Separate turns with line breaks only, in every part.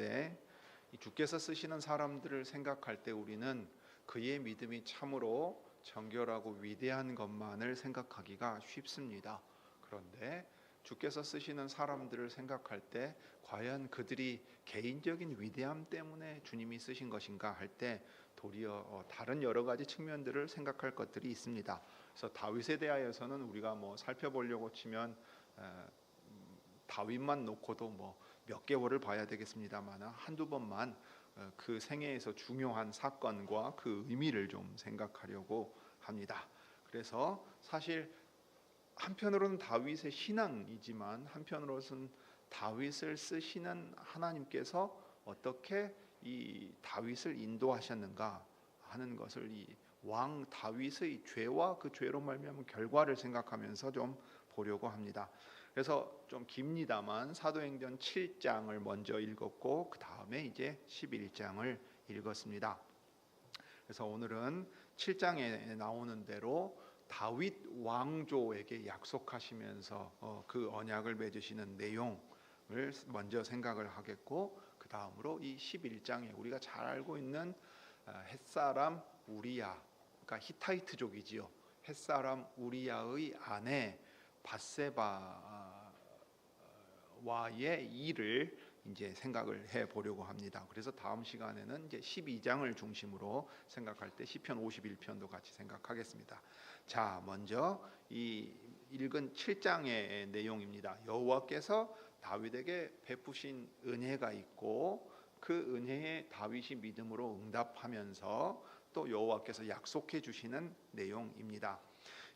때 이 주께서 쓰시는 사람들을 생각할 때 우리는 그의 믿음이 참으로 정결하고 위대한 것만을 생각하기가 쉽습니다. 그런데 주께서 쓰시는 사람들을 생각할 때 과연 그들이 개인적인 위대함 때문에 주님이 쓰신 것인가 할 때 도리어 다른 여러 가지 측면들을 생각할 것들이 있습니다. 그래서 다윗에 대하여서는 우리가 살펴보려고 치면 다윗만 놓고도 몇 개월을 봐야 되겠습니다만 한두 번만 그 생애에서 중요한 사건과 그 의미를 좀 생각하려고 합니다. 그래서 사실 한편으로는 다윗의 신앙이지만 한편으로는 다윗을 쓰시는 하나님께서 어떻게 이 다윗을 인도하셨는가 하는 것을 이 왕 다윗의 죄와 그 죄로 말미암은 결과를 생각하면서 좀 보려고 합니다. 그래서 좀 깁니다만 사도행전 7장을 먼저 읽었고 그 다음에 이제 11장을 읽었습니다. 그래서 오늘은 7장에 나오는 대로 다윗 왕조에게 약속하시면서 그 언약을 맺으시는 내용을 먼저 생각을 하겠고, 그 다음으로 이 11장에 우리가 잘 알고 있는 햇사람 우리야, 그러니까 히타이트족이지요. 햇사람 우리야의 아내 바세바와의 일을 이제 생각을 해 보려고 합니다. 그래서 다음 시간에는 이제 12장을 중심으로 생각할 때 시편 51편도 같이 생각하겠습니다. 자, 먼저 이 읽은 7장의 내용입니다. 여호와께서 다윗에게 베푸신 은혜가 있고 그 은혜에 다윗이 믿음으로 응답하면서 또 여호와께서 약속해 주시는 내용입니다.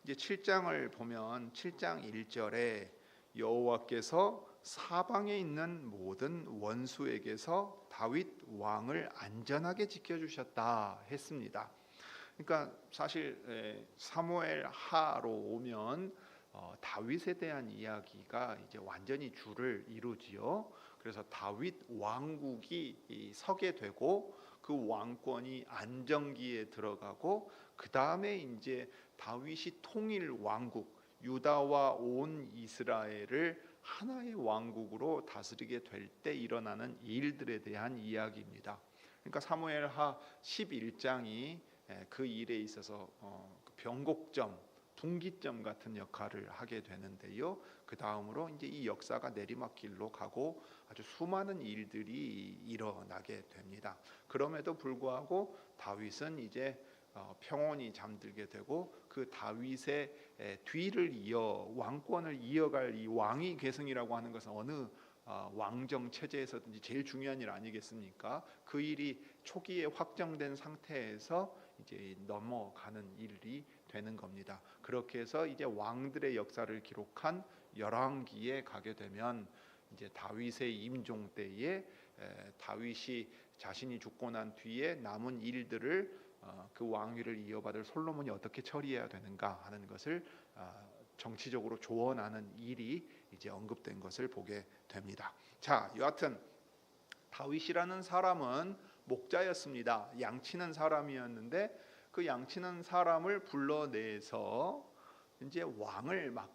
이제 7장을 보면 7장 1절에 여호와께서 사방에 있는 모든 원수에게서 다윗 왕을 안전하게 지켜주셨다 했습니다. 그러니까 사실 사무엘 하로 오면 다윗에 대한 이야기가 이제 완전히 줄을 이루지요. 그래서 다윗 왕국이 서게 되고 그 왕권이 안정기에 들어가고 그 다음에 이제 다윗이 통일 왕국 유다와 온 이스라엘을 하나의 왕국으로 다스리게 될 때 일어나는 일들에 대한 이야기입니다. 그러니까 사무엘하 11장이 그 일에 있어서 변곡점, 분기점 같은 역할을 하게 되는데요. 그 다음으로 이제 이 역사가 내리막길로 가고 아주 수많은 일들이 일어나게 됩니다. 그럼에도 불구하고 다윗은 이제 평온히 잠들게 되고 그 다윗의 뒤를 이어 왕권을 이어갈 이 왕위 계승이라고 하는 것은 어느 왕정 체제에서든지 제일 중요한 일 아니겠습니까? 그 일이 초기에 확정된 상태에서 이제 넘어가는 일이 되는 겁니다. 그렇게 해서 이제 왕들의 역사를 기록한 열왕기에 가게 되면 이제 다윗의 임종 때에 다윗이 자신이 죽고 난 뒤에 남은 일들을 그 왕위를 이어받을 솔로몬이 어떻게 처리해야 되는가 하는 것을 정치적으로 조언하는 일이 이제 언급된 것을 보게 됩니다. 자, 여하튼 다윗이라는 사람은 목자였습니다. 양치는 사람이었는데 그 양치는 사람을 불러내서 이제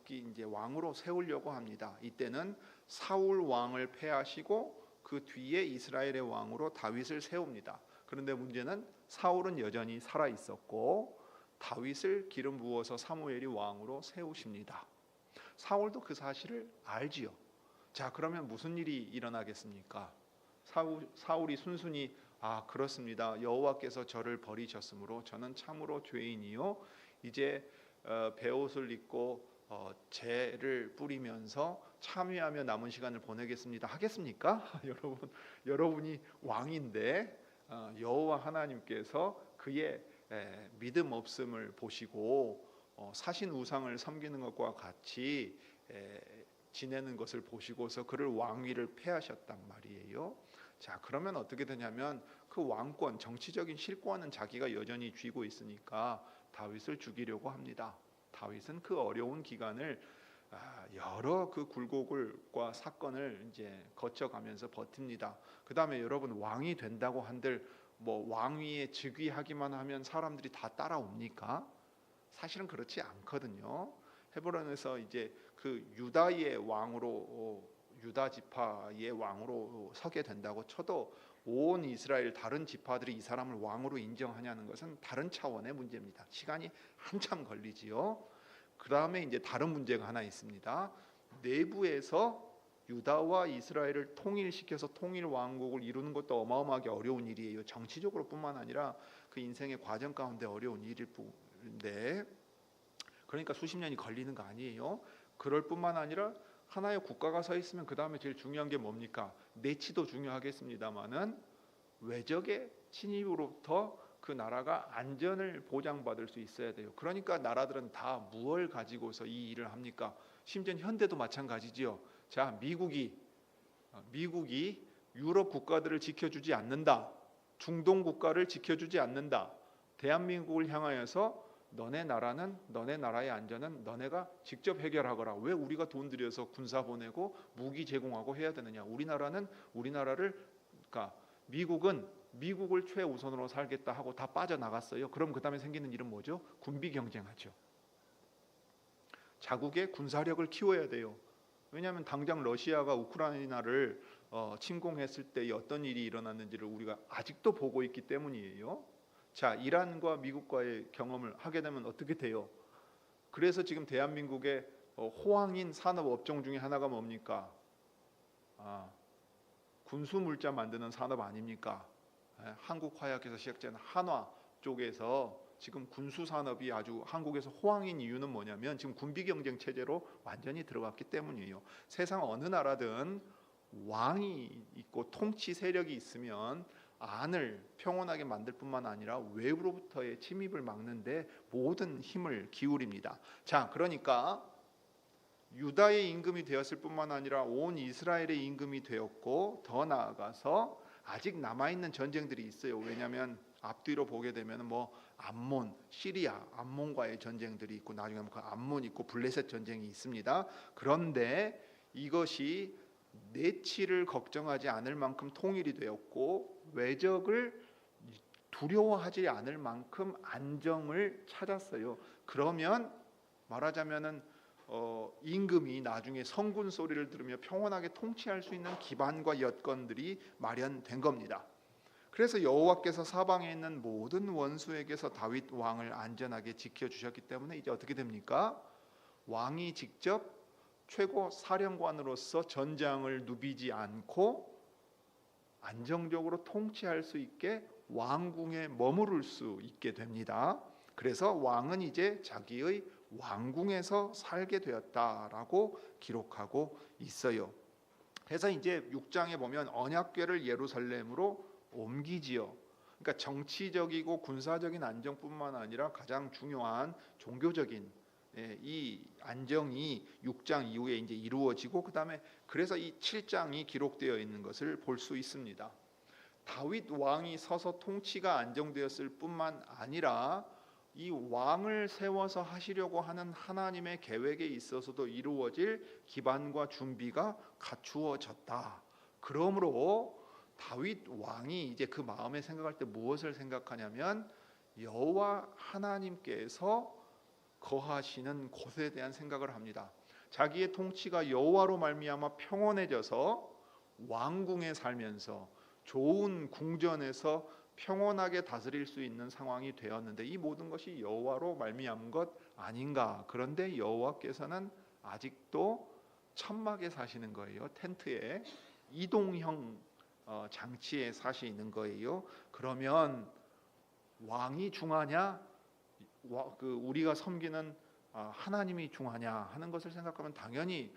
이제 왕으로 세우려고 합니다. 이때는 사울 왕을 패하시고 그 뒤에 이스라엘의 왕으로 다윗을 세웁니다. 그런데 문제는 사울은 여전히 살아 있었고 다윗을 기름 부어서 사무엘이 왕으로 세우십니다. 사울도 그 사실을 알지요. 자, 그러면 무슨 일이 일어나겠습니까? 사울이 순순히 그렇습니다. 여호와께서 저를 버리셨으므로 저는 참으로 죄인이요 이제 베옷을 입고 재를 뿌리면서 참회하며 남은 시간을 보내겠습니다 하겠습니까? 여러분이 왕인데 여호와 하나님께서 그의 믿음 없음을 보시고 사신 우상을 섬기는 것과 같이 지내는 것을 보시고서 그를 왕위를 폐하셨단 말이에요. 자, 그러면 어떻게 되냐면 그 왕권, 정치적인 실권은 자기가 여전히 쥐고 있으니까 다윗을 죽이려고 합니다. 다윗은 그 어려운 기간을 여러 그 굴곡과 사건을 이제 거쳐가면서 버팁니다. 그 다음에 여러분 왕이 된다고 한들 왕위에 즉위하기만 하면 사람들이 다 따라옵니까? 사실은 그렇지 않거든요. 헤브론에서 이제 그 유다의 왕으로 유다 지파의 왕으로 서게 된다고 쳐도 온 이스라엘 다른 지파들이 이 사람을 왕으로 인정하냐는 것은 다른 차원의 문제입니다. 시간이 한참 걸리지요. 그 다음에 이제 다른 문제가 하나 있습니다. 내부에서 유다와 이스라엘을 통일시켜서 통일 왕국을 이루는 것도 어마어마하게 어려운 일이에요. 정치적으로뿐만 아니라 그 인생의 과정 가운데 어려운 일일 뿐인데, 그러니까 수십 년이 걸리는 거 아니에요. 그럴 뿐만 아니라 하나의 국가가 서 있으면 그 다음에 제일 중요한 게 뭡니까? 내치도 중요하겠습니다마는 외적의 침입으로부터 그 나라가 안전을 보장받을 수 있어야 돼요. 그러니까 나라들은 다 무엇을 가지고서 이 일을 합니까? 심지어 현대도 마찬가지지요. 자, 미국이 유럽 국가들을 지켜주지 않는다. 중동 국가를 지켜주지 않는다. 대한민국을 향하여서 너네 나라는, 너네 나라의 안전은 너네가 직접 해결하거라. 왜 우리가 돈 들여서 군사 보내고 무기 제공하고 해야 되느냐? 그러니까 미국은 미국을 최우선으로 살겠다 하고 다 빠져나갔어요. 그럼 그 다음에 생기는 일은 뭐죠? 군비 경쟁하죠. 자국의 군사력을 키워야 돼요. 왜냐하면 당장 러시아가 우크라이나를 침공했을 때 어떤 일이 일어났는지를 우리가 아직도 보고 있기 때문이에요. 자, 이란과 미국과의 경험을 하게 되면 어떻게 돼요? 그래서 지금 대한민국의 호황인 산업 업종 중에 하나가 뭡니까? 군수 물자 만드는 산업 아닙니까? 한국화약에서 시작된 한화 쪽에서 지금 군수 산업이 아주 한국에서 호황인 이유는 뭐냐면 지금 군비 경쟁 체제로 완전히 들어갔기 때문이에요. 세상 어느 나라든 왕이 있고 통치 세력이 있으면 안을 평온하게 만들 뿐만 아니라 외부로부터의 침입을 막는데 모든 힘을 기울입니다. 자, 그러니까 유다의 임금이 되었을 뿐만 아니라 온 이스라엘의 임금이 되었고, 더 나아가서 아직 남아있는 전쟁들이 있어요. 왜냐하면 앞뒤로 보게 되면 암몬, 시리아, 암몬과의 전쟁들이 있고, 나중에 그 암몬 있고 블레셋 전쟁이 있습니다. 그런데 이것이 내치를 걱정하지 않을 만큼 통일이 되었고, 외적을 두려워하지 않을 만큼 안정을 찾았어요. 그러면 말하자면은 임금이 나중에 성군 소리를 들으며 평온하게 통치할 수 있는 기반과 여건들이 마련된 겁니다. 그래서 여호와께서 사방에 있는 모든 원수에게서 다윗 왕을 안전하게 지켜주셨기 때문에 이제 어떻게 됩니까? 왕이 직접 최고 사령관으로서 전장을 누비지 않고 안정적으로 통치할 수 있게 왕궁에 머무를 수 있게 됩니다. 그래서 왕은 이제 자기의 왕궁에서 살게 되었다라고 기록하고 있어요. 그래서 이제 6장에 보면 언약궤를 예루살렘으로 옮기지요. 그러니까 정치적이고 군사적인 안정뿐만 아니라 가장 중요한 종교적인 이 안정이 6장 이후에 이제 이루어지고, 그다음에 그래서 이 7장이 기록되어 있는 것을 볼 수 있습니다. 다윗 왕이 서서 통치가 안정되었을 뿐만 아니라 이 왕을 세워서 하시려고 하는 하나님의 계획에 있어서도 이루어질 기반과 준비가 갖추어졌다. 그러므로 다윗 왕이 이제 그 마음에 생각할 때 무엇을 생각하냐면 여호와 하나님께서 거하시는 곳에 대한 생각을 합니다. 자기의 통치가 여호와로 말미암아 평온해져서 왕궁에 살면서 좋은 궁전에서 평온하게 다스릴 수 있는 상황이 되었는데, 이 모든 것이 여호와로 말미암은 것 아닌가? 그런데 여호와께서는 아직도 천막에 사시는 거예요. 텐트에 이동형 장치에 사시는 거예요. 그러면 왕이 중하냐? 우리가 섬기는 하나님이 중하냐 하는 것을 생각하면 당연히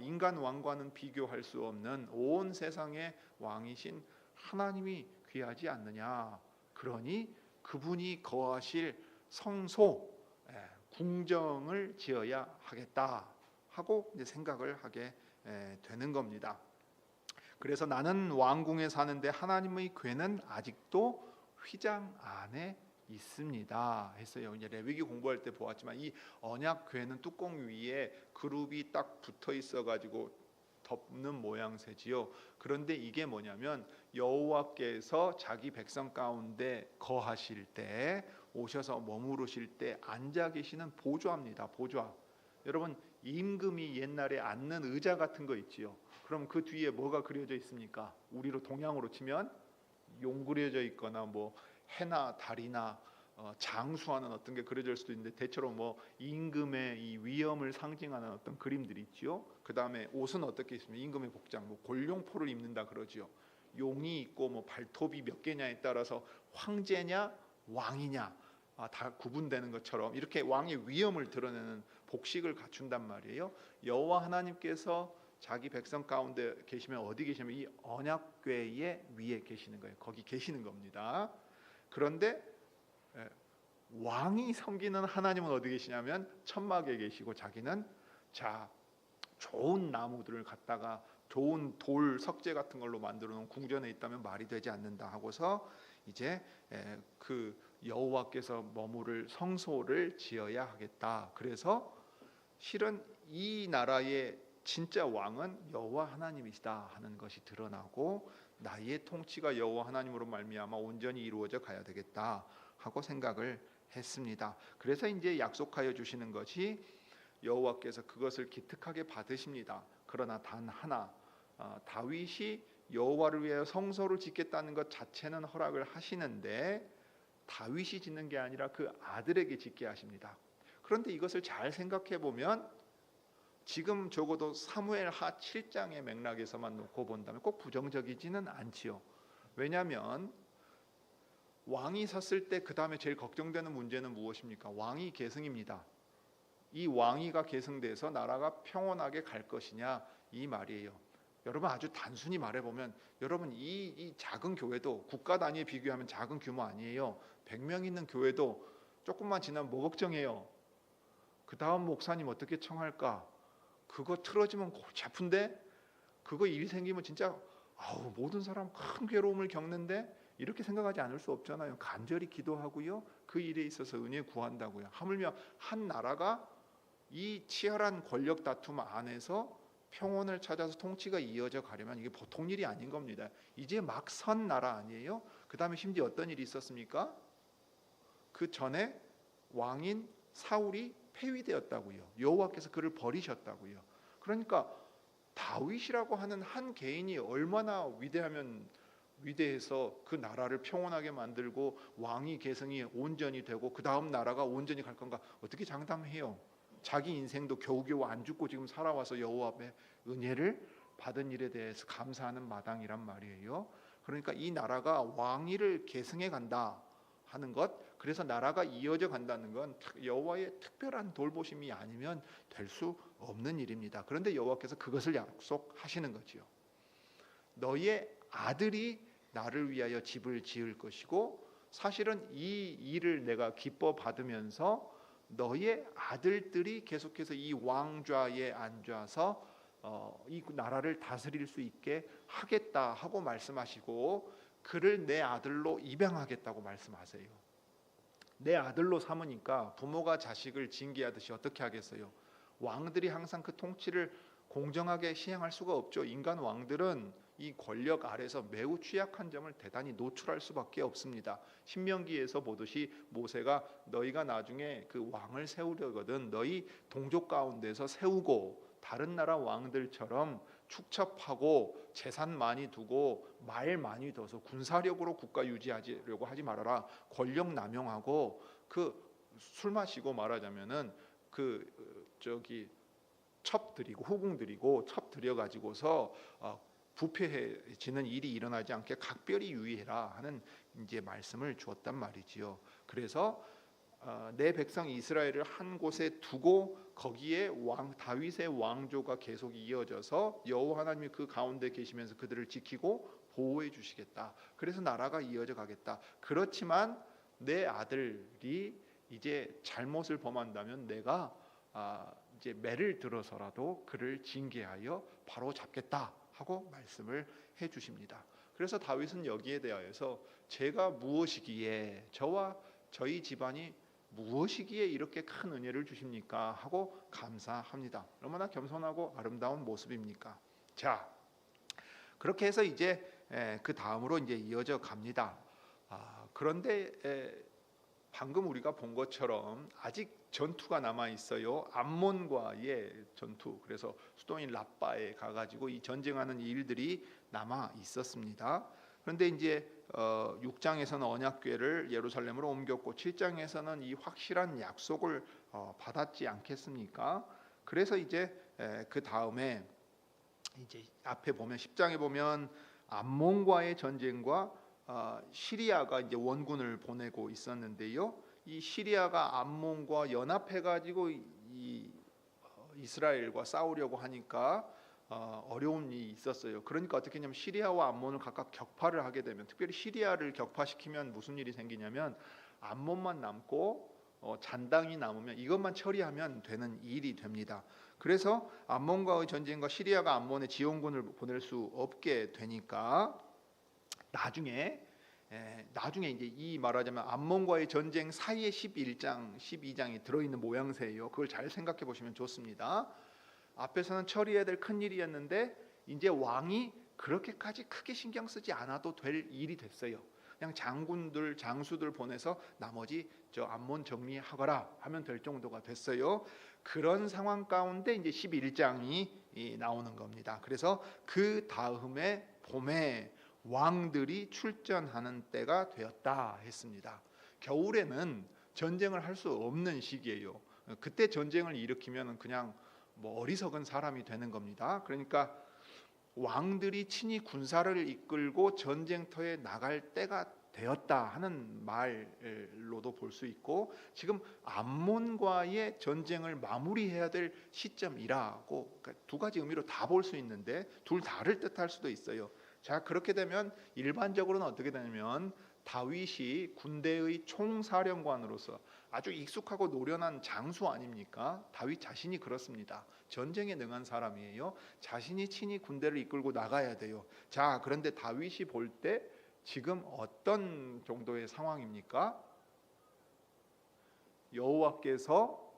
인간 왕과는 비교할 수 없는 온 세상의 왕이신 하나님이 귀하지 않느냐. 그러니 그분이 거하실 성소, 궁정을 지어야 하겠다 하고 이제 생각을 하게 되는 겁니다. 그래서 나는 왕궁에 사는데 하나님의 궤는 아직도 휘장 안에 있습니다 했어요. 이제 레위기 공부할 때 보았지만 이 언약 궤는 뚜껑 위에 그룹이 딱 붙어 있어 가지고 덮는 모양새지요. 그런데 이게 뭐냐면 여호와께서 자기 백성 가운데 거하실 때, 오셔서 머무르실 때 앉아 계시는 보좌입니다. 보좌. 여러분, 임금이 옛날에 앉는 의자 같은 거 있지요. 그럼 그 뒤에 뭐가 그려져 있습니까? 우리로 동양으로 치면 용 그려져 있거나 뭐 해나 달이나 장수하는 어떤 게 그려질 수도 있는데, 대체로 뭐 임금의 이 위엄을 상징하는 어떤 그림들이 있지요. 그 다음에 옷은 어떻게 있습니까? 임금의 복장, 뭐 골룡포를 입는다 그러지요. 용이 있고 뭐 발톱이 몇 개냐에 따라서 황제냐 왕이냐 다 구분되는 것처럼 이렇게 왕의 위엄을 드러내는 복식을 갖춘단 말이에요. 여호와 하나님께서 자기 백성 가운데 계시면 어디 계시면 이 언약궤의 위에 계시는 거예요. 거기 계시는 겁니다. 그런데 왕이 섬기는 하나님은 어디 계시냐면 천막에 계시고, 자기는 자 좋은 나무들을 갖다가 좋은 돌 석재 같은 걸로 만들어 놓은 궁전에 있다면 말이 되지 않는다 하고서 이제 그 여호와께서 머무를 성소를 지어야 하겠다. 그래서 실은 이 나라의 진짜 왕은 여호와 하나님이시다 하는 것이 드러나고, 나의 통치가 여호와 하나님으로 말미암아 온전히 이루어져 가야 되겠다 하고 생각을 했습니다. 그래서 이제 약속하여 주시는 것이 여호와께서 그것을 기특하게 받으십니다. 그러나 단 하나, 다윗이 여호와를 위하여 성소를 짓겠다는 것 자체는 허락을 하시는데 다윗이 짓는 게 아니라 그 아들에게 짓게 하십니다. 그런데 이것을 잘 생각해 보면 지금 적어도 사무엘하 7장의 맥락에서만 놓고 본다면 꼭 부정적이지는 않지요. 왜냐하면 왕이 섰을 때 그 다음에 제일 걱정되는 문제는 무엇입니까? 왕위 계승입니다. 이 왕위가 계승돼서 나라가 평온하게 갈 것이냐, 이 말이에요. 여러분, 아주 단순히 말해보면 여러분 이 작은 교회도 국가 단위에 비교하면 작은 규모 아니에요. 100명 있는 교회도 조금만 지나면 뭐 걱정해요? 그 다음 목사님 어떻게 청할까? 그거 틀어지면 골치 아픈데, 그거 일 생기면 진짜 모든 사람 큰 괴로움을 겪는데, 이렇게 생각하지 않을 수 없잖아요. 간절히 기도하고요, 그 일에 있어서 은혜 구한다고요. 하물며 한 나라가 이 치열한 권력 다툼 안에서 평온을 찾아서 통치가 이어져 가려면 이게 보통 일이 아닌 겁니다. 이제 막 선 나라 아니에요? 그 다음에 심지어 어떤 일이 있었습니까? 그 전에 왕인 사울이 폐위되었다고요. 여호와께서 그를 버리셨다고요. 그러니까 다윗이라고 하는 한 개인이 얼마나 위대해서 그 나라를 평온하게 만들고 왕위 계승이 온전히 되고 그 다음 나라가 온전히 갈 건가, 어떻게 장담해요? 자기 인생도 겨우겨우 안 죽고 지금 살아와서 여호와 앞에 은혜를 받은 일에 대해서 감사하는 마당이란 말이에요. 그러니까 이 나라가 왕위를 계승해 간다 하는 것, 그래서 나라가 이어져 간다는 건 여호와의 특별한 돌보심이 아니면 될 수 없는 일입니다. 그런데 여호와께서 그것을 약속하시는 거지요. 너의 아들이 나를 위하여 집을 지을 것이고, 사실은 이 일을 내가 기뻐 받으면서 너의 아들들이 계속해서 이 왕좌에 앉아서 이 나라를 다스릴 수 있게 하겠다 하고 말씀하시고, 그를 내 아들로 입양하겠다고 말씀하세요. 내 아들로 삼으니까 부모가 자식을 징계하듯이 어떻게 하겠어요? 왕들이 항상 그 통치를 공정하게 시행할 수가 없죠. 인간 왕들은 이 권력 아래서 매우 취약한 점을 대단히 노출할 수밖에 없습니다. 신명기에서 보듯이 모세가 너희가 나중에 그 왕을 세우려거든 너희 동족 가운데서 세우고, 다른 나라 왕들처럼 축첩하고 재산 많이 두고 말 많이 둬서 군사력으로 국가 유지하려고 하지 말아라. 권력 남용하고 그 술 마시고 말하자면은 첩 드리고 후궁 드리고 첩 드려 가지고서 부패해지는 일이 일어나지 않게 각별히 유의해라 하는 이제 말씀을 주었단 말이지요. 그래서 내 백성 이스라엘을 한 곳에 두고 거기에 다윗의 왕조가 계속 이어져서 여호와 하나님이 그 가운데 계시면서 그들을 지키고 보호해 주시겠다. 그래서 나라가 이어져 가겠다. 그렇지만 내 아들이 이제 잘못을 범한다면 내가 이제 매를 들어서라도 그를 징계하여 바로 잡겠다 하고 말씀을 해 주십니다. 그래서 다윗은 여기에 대하여서 제가 무엇이기에, 저와 저희 집안이 무엇이기에 이렇게 큰 은혜를 주십니까 하고 감사합니다. 얼마나 겸손하고 아름다운 모습입니까? 자, 그렇게 해서 이제 그 다음으로 이제 이어져 갑니다. 그런데 방금 우리가 본 것처럼 아직 전투가 남아 있어요. 암몬과의 전투. 그래서 수도인 라빠에 가가지고 이 전쟁하는 일들이 남아 있었습니다. 그런데 이제 6장에서는 언약궤를 예루살렘으로 옮겼고 7장에서는 이 확실한 약속을 받았지 않겠습니까? 그래서 이제 그 다음에 이제 앞에 보면 10장에 보면 암몬과의 전쟁과 시리아가 이제 원군을 보내고 있었는데요. 이 시리아가 암몬과 연합해가지고 이스라엘과 싸우려고 하니까 어려움이 있었어요. 그러니까 어떻게 했냐면 시리아와 암몬을 각각 격파를 하게 되면, 특별히 시리아를 격파시키면 무슨 일이 생기냐면 암몬만 남고 잔당이 남으면 이것만 처리하면 되는 일이 됩니다. 그래서 암몬과의 전쟁과 시리아가 암몬에 지원군을 보낼 수 없게 되니까 나중에 이제 이 말하자면 암몬과의 전쟁 사이에 11장, 12장이 들어있는 모양새예요. 그걸 잘 생각해 보시면 좋습니다. 앞에서는 처리해야 될 큰 일이었는데 이제 왕이 그렇게까지 크게 신경 쓰지 않아도 될 일이 됐어요. 그냥 장군들, 장수들 보내서 나머지 저 암몬 정리하거라 하면 될 정도가 됐어요. 그런 상황 가운데 이제 11장이 나오는 겁니다. 그래서 그 다음에 봄에 왕들이 출전하는 때가 되었다 했습니다. 겨울에는 전쟁을 할 수 없는 시기예요. 그때 전쟁을 일으키면 그냥 뭐 어리석은 사람이 되는 겁니다. 그러니까 왕들이 친히 군사를 이끌고 전쟁터에 나갈 때가 되었다 하는 말로도 볼 수 있고, 지금 암몬과의 전쟁을 마무리해야 될 시점이라고, 그러니까 두 가지 의미로 다 볼 수 있는데 둘 다를 뜻할 수도 있어요. 자, 그렇게 되면 일반적으로는 어떻게 되냐면 다윗이 군대의 총사령관으로서 아주 익숙하고 노련한 장수 아닙니까? 다윗 자신이 그렇습니다. 전쟁에 능한 사람이에요. 자신이 친히 군대를 이끌고 나가야 돼요. 자, 그런데 다윗이 볼 때 지금 어떤 정도의 상황입니까? 여호와께서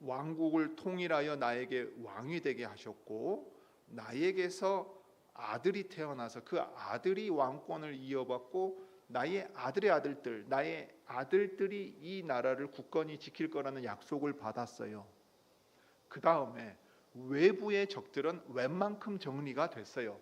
왕국을 통일하여 나에게 왕이 되게 하셨고, 나에게서 아들이 태어나서 그 아들이 왕권을 이어받고 나의 아들의 아들들, 나의 아들들이 이 나라를 굳건히 지킬 거라는 약속을 받았어요. 그 다음에 외부의 적들은 웬만큼 정리가 됐어요.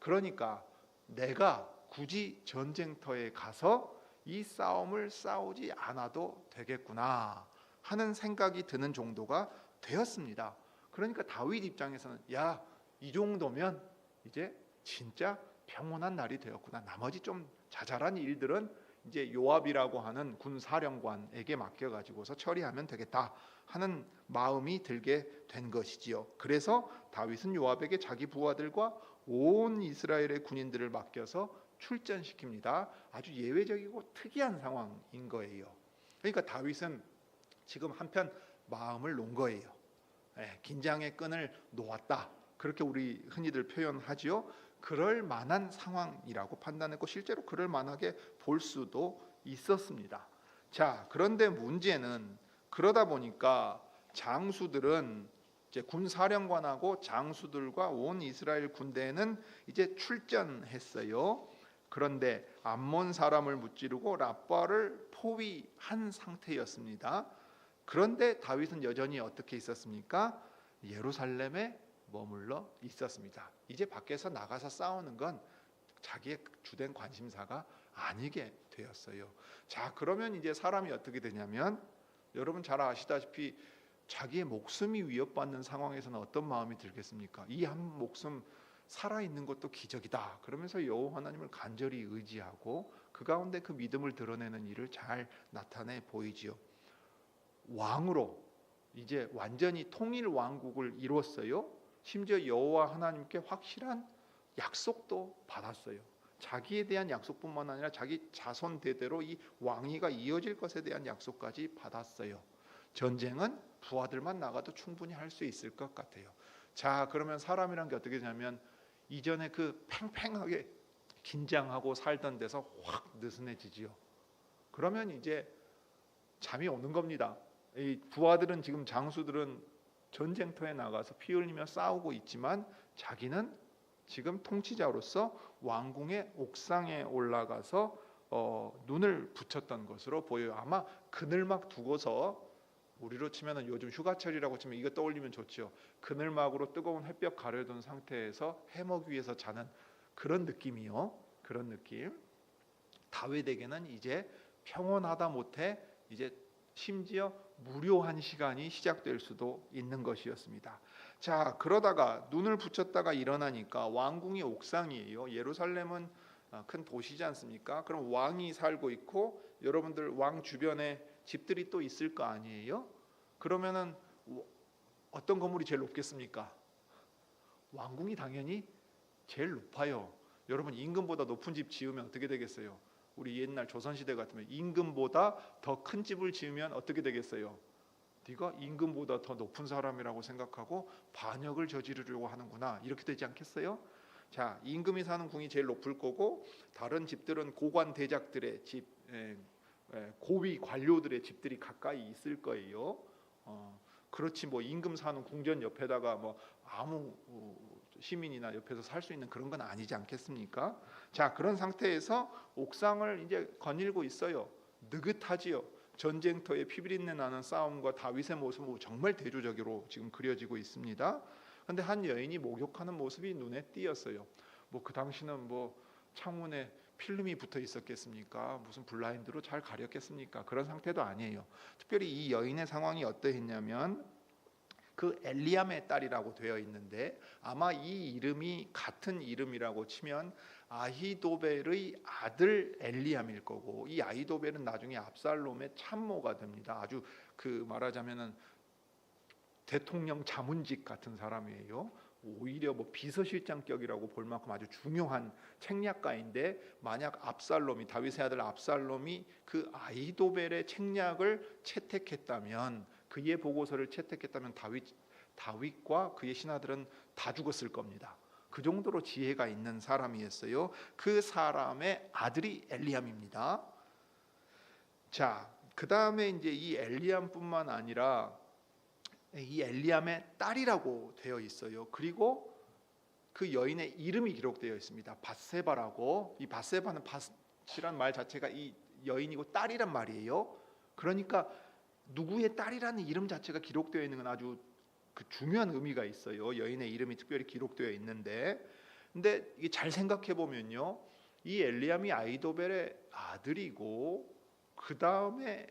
그러니까 내가 굳이 전쟁터에 가서 이 싸움을 싸우지 않아도 되겠구나 하는 생각이 드는 정도가 되었습니다. 그러니까 다윗 입장에서는 야, 이 정도면 이제 진짜 평온한 날이 되었구나. 나머지 좀 자잘한 일들은 이제 요압이라고 하는 군사령관에게 맡겨가지고서 처리하면 되겠다 하는 마음이 들게 된 것이지요. 그래서 다윗은 요압에게 자기 부하들과 온 이스라엘의 군인들을 맡겨서 출전시킵니다. 아주 예외적이고 특이한 상황인 거예요. 그러니까 다윗은 지금 한편 마음을 놓은 거예요. 긴장의 끈을 놓았다. 그렇게 우리 흔히들 표현하지요. 그럴 만한 상황이라고 판단했고 실제로 그럴 만하게 볼 수도 있었습니다. 자, 그런데 문제는 그러다 보니까 장수들은 이제 군사령관하고 장수들과 온 이스라엘 군대는 이제 출전했어요. 그런데 암몬 사람을 무찌르고 라빠를 포위한 상태였습니다. 그런데 다윗은 여전히 어떻게 있었습니까? 예루살렘에 머물러 있었습니다. 이제 밖에서 나가서 싸우는 건 자기의 주된 관심사가 아니게 되었어요. 자, 그러면 이제 사람이 어떻게 되냐면 여러분 잘 아시다시피 자기의 목숨이 위협받는 상황에서는 어떤 마음이 들겠습니까? 이 한 목숨 살아있는 것도 기적이다. 그러면서 여호와 하나님을 간절히 의지하고 그 가운데 그 믿음을 드러내는 일을 잘 나타내 보이지요. 왕으로 이제 완전히 통일 왕국을 이뤘어요. 심지어 여호와 하나님께 확실한 약속도 받았어요. 자기에 대한 약속뿐만 아니라 자기 자손 대대로 이 왕위가 이어질 것에 대한 약속까지 받았어요. 전쟁은 부하들만 나가도 충분히 할 수 있을 것 같아요. 자, 그러면 사람이란 게 어떻게 되냐면 이전에 그 팽팽하게 긴장하고 살던 데서 확 느슨해지지요. 그러면 이제 잠이 오는 겁니다. 이 부하들은 지금 장수들은 전쟁터에 나가서 피 흘리며 싸우고 있지만 자기는 지금 통치자로서 왕궁의 옥상에 올라가서 눈을 붙였던 것으로 보여요. 아마 그늘막 두고서, 우리로 치면은 요즘 휴가철이라고 치면 이거 떠올리면 좋죠. 그늘막으로 뜨거운 햇볕 가려둔 상태에서 해먹 위에서 자는 그런 느낌이요. 그런 느낌. 다윗에게는 이제 평온하다 못해 이제 심지어 무료한 시간이 시작될 수도 있는 것이었습니다. 자, 그러다가 눈을 붙였다가 일어나니까 왕궁이 옥상이에요. 예루살렘은 큰 도시지 않습니까? 그럼 왕이 살고 있고 여러분들 왕 주변에 집들이 또 있을 거 아니에요? 그러면은 어떤 건물이 제일 높겠습니까? 왕궁이 당연히 제일 높아요. 여러분 임금보다 높은 집 지으면 어떻게 되겠어요? 우리 옛날 조선시대 같으면 임금보다 더 큰 집을 지으면 어떻게 되겠어요? 네가 임금보다 더 높은 사람이라고 생각하고 반역을 저지르려고 하는구나, 이렇게 되지 않겠어요? 자, 임금이 사는 궁이 제일 높을 거고 다른 집들은 고관 대작들의 집, 고위 관료들의 집들이 가까이 있을 거예요. 그렇지 뭐 임금 사는 궁전 옆에다가 뭐 아무 시민이나 옆에서 살 수 있는 그런 건 아니지 않겠습니까? 자, 그런 상태에서 옥상을 이제 거닐고 있어요. 느긋하지요. 전쟁터에 피비린내 나는 싸움과 다윗의 모습은 정말 대조적으로 지금 그려지고 있습니다. 그런데 한 여인이 목욕하는 모습이 눈에 띄었어요. 뭐 그 당시는 뭐 창문에 필름이 붙어 있었겠습니까? 무슨 블라인드로 잘 가렸겠습니까? 그런 상태도 아니에요. 특별히 이 여인의 상황이 어떠했냐면 그 엘리암의 딸이라고 되어 있는데 아마 이 이름이 같은 이름이라고 치면 아히도벨의 아들 엘리암일 거고, 이 아히도벨은 나중에 압살롬의 참모가 됩니다. 아주 그 말하자면은 대통령 자문직 같은 사람이에요. 오히려 뭐 비서실장격이라고 볼 만큼 아주 중요한 책략가인데, 만약 압살롬이, 다윗의 아들 압살롬이 그 아히도벨의 책략을 채택했다면, 그의 보고서를 채택했다면 다윗과 그의 신하들은 다 죽었을 겁니다. 그 정도로 지혜가 있는 사람이었어요. 그 사람의 아들이 엘리암입니다. 자, 그 다음에 이제 이 엘리암뿐만 아니라 이 엘리암의 딸이라고 되어 있어요. 그리고 그 여인의 이름이 기록되어 있습니다. 밧세바라고. 이 밧세바는 밧이란 말 자체가 이 여인이고 딸이란 말이에요. 그러니까 누구의 딸이라는 이름 자체가 기록되어 있는 건 아주 그 중요한 의미가 있어요. 여인의 이름이 특별히 기록되어 있는데, 근데 이게 잘 생각해 보면요, 이 엘리암이 아히도벨의 아들이고 그 다음에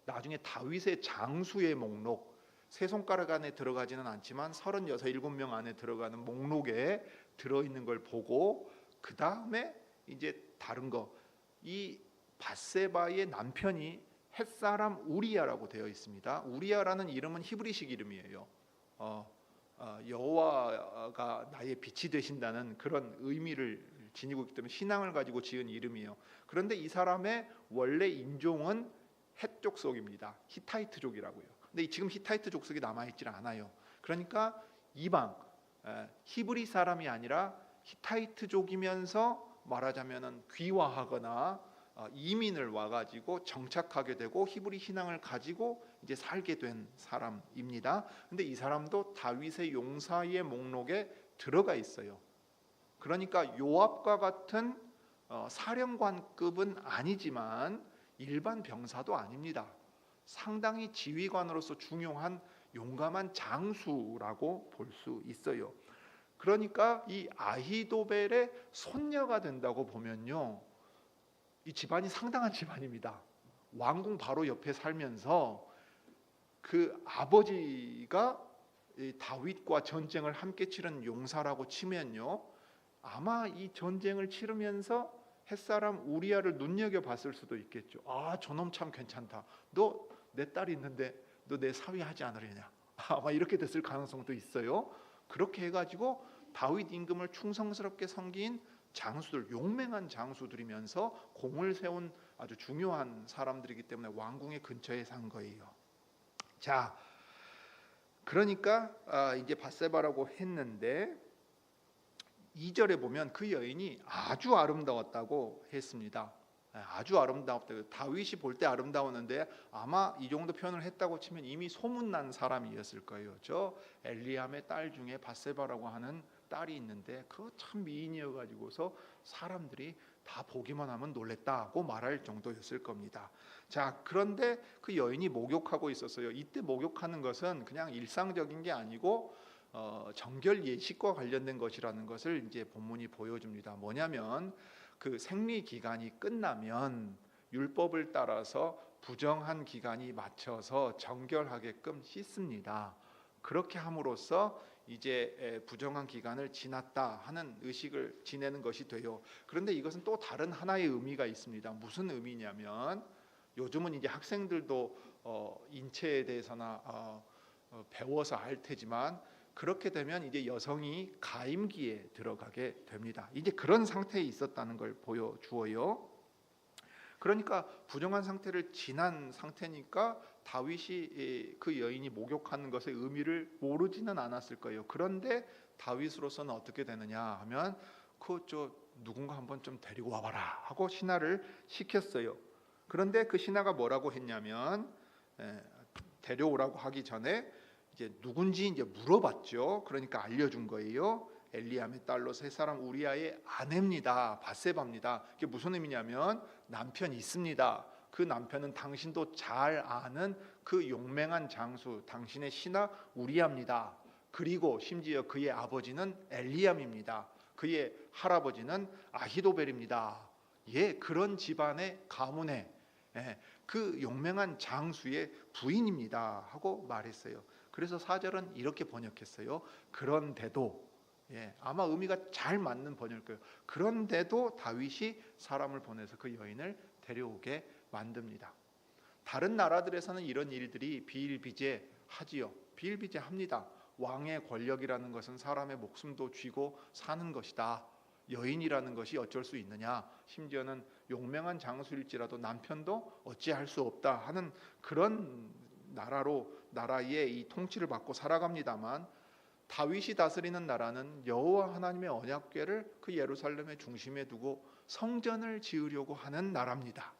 나중에 다윗의 장수의 목록, 세 손가락 안에 들어가지는 않지만 36, 7명 안에 들어가는 목록에 들어있는 걸 보고 그 다음에 이제 다른 거, 이 밧세바의 남편이 햇사람 우리야라고 되어 있습니다. 우리야라는 이름은 히브리식 이름이에요. 여호와가 나의 빛이 되신다는 그런 의미를 지니고 있기 때문에 신앙을 가지고 지은 이름이에요. 그런데 이 사람의 원래 인종은 헷 족속입니다. 히타이트족이라고요. 근데 지금 히타이트 족속이 남아있질 않아요. 그러니까 이방 히브리 사람이 아니라 히타이트족이면서 말하자면은 귀화하거나 이민을 와가지고 정착하게 되고 히브리 신앙을 가지고 이제 살게 된 사람입니다. 근데 이 사람도 다윗의 용사의 목록에 들어가 있어요. 그러니까 요압과 같은 사령관급은 아니지만 일반 병사도 아닙니다. 상당히 지휘관으로서 중요한 용감한 장수라고 볼 수 있어요. 그러니까 이 아히도벨의 손녀가 된다고 보면요, 이 집안이 상당한 집안입니다. 왕궁 바로 옆에 살면서 그 아버지가 다윗과 전쟁을 함께 치른 용사라고 치면요, 아마 이 전쟁을 치르면서 햇사람 우리야를 눈여겨봤을 수도 있겠죠. 아, 저놈 참 괜찮다. 너 내 딸이 있는데 너 내 사위하지 않으려냐. 아마 이렇게 됐을 가능성도 있어요. 그렇게 해가지고 다윗 임금을 충성스럽게 섬긴 장수들, 용맹한 장수들이면서 공을 세운 아주 중요한 사람들이기 때문에 왕궁의 근처에 산 거예요. 자, 그러니까 이제 밧세바라고 했는데 2절에 보면 그 여인이 아주 아름다웠다고 했습니다. 아주 아름다웠다고. 다윗이 볼 때 아름다웠는데 아마 이 정도 표현을 했다고 치면 이미 소문난 사람이었을 거예요. 저 엘리암의 딸 중에 밧세바라고 하는 딸이 있는데 그거 참 미인이어 가지고서 사람들이 다 보기만 하면 놀랬다고 말할 정도였을 겁니다. 자, 그런데 그 여인이 목욕하고 있었어요. 이때 목욕하는 것은 그냥 일상적인 게 아니고 정결 예식과 관련된 것이라는 것을 이제 본문이 보여줍니다. 뭐냐면 그 생리 기간이 끝나면 율법을 따라서 부정한 기간이 맞춰서 정결하게끔 씻습니다. 그렇게 함으로써 이제 부정한 기간을 지났다 하는 의식을 지내는 것이 돼요. 그런데 이것은 또 다른 하나의 의미가 있습니다. 무슨 의미냐면 요즘은 이제 학생들도 인체에 대해서나 배워서 알 테지만 그렇게 되면 이제 여성이 가임기에 들어가게 됩니다. 이제 그런 상태에 있었다는 걸 보여주어요. 그러니까 부정한 상태를 지난 상태니까 다윗이 그 여인이 목욕하는 것의 의미를 모르지는 않았을 거예요. 그런데 다윗으로서는 어떻게 되느냐 하면 누군가 한번 좀 데리고 와봐라 하고 신하를 시켰어요. 그런데 그 신하가 뭐라고 했냐면 데려오라고 하기 전에 이제 누군지 이제 물어봤죠. 그러니까 알려준 거예요. 엘리암의 딸로 세 사람 우리아의 아내입니다. 밧세바입니다. 이게 무슨 의미냐면 남편이 있습니다. 그 남편은 당신도 잘 아는 그 용맹한 장수 당신의 신하 우리아입니다. 그리고 심지어 그의 아버지는 엘리암입니다. 그의 할아버지는 아히도벨입니다. 예, 그런 집안의 가문의 그 용맹한 장수의 부인입니다 하고 말했어요. 그래서 4절은 이렇게 번역했어요. 그런데도 아마 의미가 잘 맞는 번역일 거예요. 그런데도 다윗이 사람을 보내서 그 여인을 데려오게 만듭니다. 다른 나라들에서는 이런 일들이 비일비재하지요. 비일비재합니다. 왕의 권력이라는 것은 사람의 목숨도 쥐고 사는 것이다. 여인이라는 것이 어쩔 수 있느냐. 심지어는 용맹한 장수일지라도 남편도 어찌할 수 없다 하는 그런 나라의 이 통치를 받고 살아갑니다만 다윗이 다스리는 나라는 여호와 하나님의 언약궤를 그 예루살렘의 중심에 두고 성전을 지으려고 하는 나라입니다.